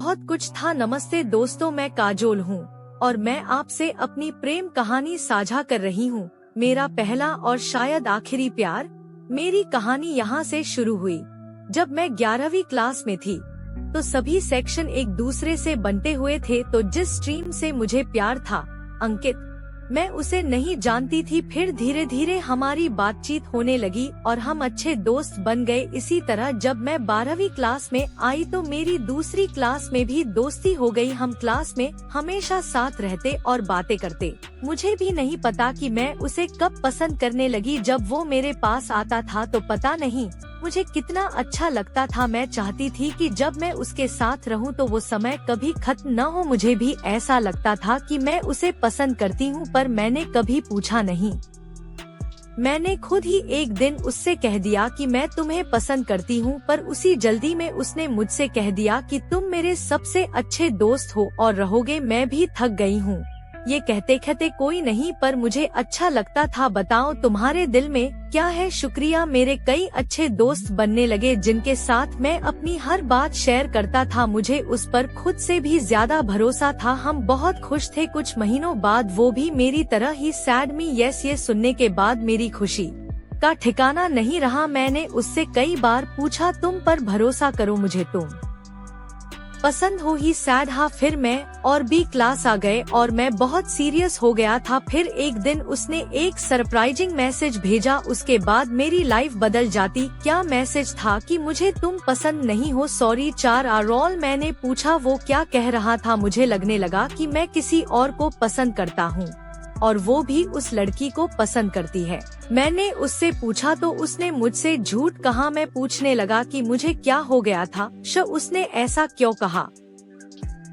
बहुत कुछ था। नमस्ते दोस्तों, मैं काजोल हूँ और मैं आपसे अपनी प्रेम कहानी साझा कर रही हूँ। मेरा पहला और शायद आखिरी प्यार। मेरी कहानी यहाँ से शुरू हुई जब मैं 11वीं क्लास में थी। तो सभी सेक्शन एक दूसरे से बनते हुए थे। तो जिस स्ट्रीम से मुझे प्यार था, अंकित, मैं उसे नहीं जानती थी। फिर धीरे धीरे हमारी बातचीत होने लगी और हम अच्छे दोस्त बन गए। इसी तरह जब मैं 12वीं क्लास में आई तो मेरी दूसरी क्लास में भी दोस्ती हो गई। हम क्लास में हमेशा साथ रहते और बातें करते। मुझे भी नहीं पता कि मैं उसे कब पसंद करने लगी। जब वो मेरे पास आता था तो पता नहीं मुझे कितना अच्छा लगता था। मैं चाहती थी कि जब मैं उसके साथ रहूं तो वो समय कभी खत्म न हो। मुझे भी ऐसा लगता था कि मैं उसे पसंद करती हूँ, पर मैंने कभी पूछा नहीं। मैंने खुद ही एक दिन उससे कह दिया कि मैं तुम्हें पसंद करती हूँ, पर उसी जल्दी में उसने मुझसे कह दिया कि तुम मेरे सबसे अच्छे दोस्त हो और रहोगे। मैं भी थक गई हूँ ये कहते कहते। कोई नहीं, पर मुझे अच्छा लगता था। बताओ तुम्हारे दिल में क्या है? शुक्रिया। मेरे कई अच्छे दोस्त बनने लगे जिनके साथ मैं अपनी हर बात शेयर करता था। मुझे उस पर खुद से भी ज्यादा भरोसा था। हम बहुत खुश थे। कुछ महीनों बाद वो भी मेरी तरह ही सैड मी यस ये सुनने के बाद मेरी खुशी का ठिकाना नहीं रहा। मैंने उससे कई बार पूछा, तुम पर भरोसा करो, मुझे तुम पसंद हो ही सैड। हाँ। फिर मैं और बी क्लास आ गए और मैं बहुत सीरियस हो गया था। फिर एक दिन उसने एक सरप्राइजिंग मैसेज भेजा। उसके बाद मेरी लाइफ बदल जाती। क्या मैसेज था? कि मुझे तुम पसंद नहीं हो, सॉरी 4 आर ऑल। मैंने पूछा वो क्या कह रहा था। मुझे लगने लगा कि मैं किसी और को पसंद करता हूँ और वो भी उस लड़की को पसंद करती है। मैंने उससे पूछा तो उसने मुझसे झूठ कहा। मैं पूछने लगा कि मुझे क्या हो गया था। उसने ऐसा क्यों कहा?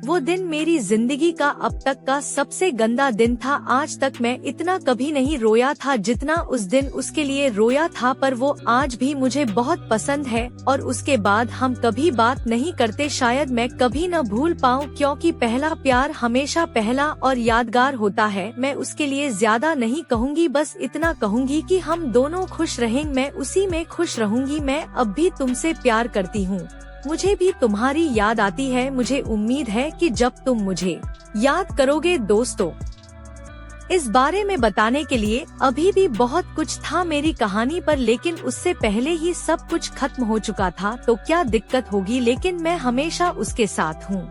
वो दिन मेरी जिंदगी का अब तक का सबसे गंदा दिन था। आज तक मैं इतना कभी नहीं रोया था जितना उस दिन उसके लिए रोया था। पर वो आज भी मुझे बहुत पसंद है और उसके बाद हम कभी बात नहीं करते। शायद मैं कभी न भूल पाऊँ, क्योंकि पहला प्यार हमेशा पहला और यादगार होता है। मैं उसके लिए ज्यादा नहीं कहूँगी, बस इतना कहूँगी कि हम दोनों खुश रहें। मैं उसी में खुश रहूँगी। मैं अब भी तुमसे प्यार करती हूँ। मुझे भी तुम्हारी याद आती है। मुझे उम्मीद है कि जब तुम मुझे याद करोगे। दोस्तों, इस बारे में बताने के लिए अभी भी बहुत कुछ था मेरी कहानी पर, लेकिन उससे पहले ही सब कुछ खत्म हो चुका था। तो क्या दिक्कत होगी, लेकिन मैं हमेशा उसके साथ हूँ।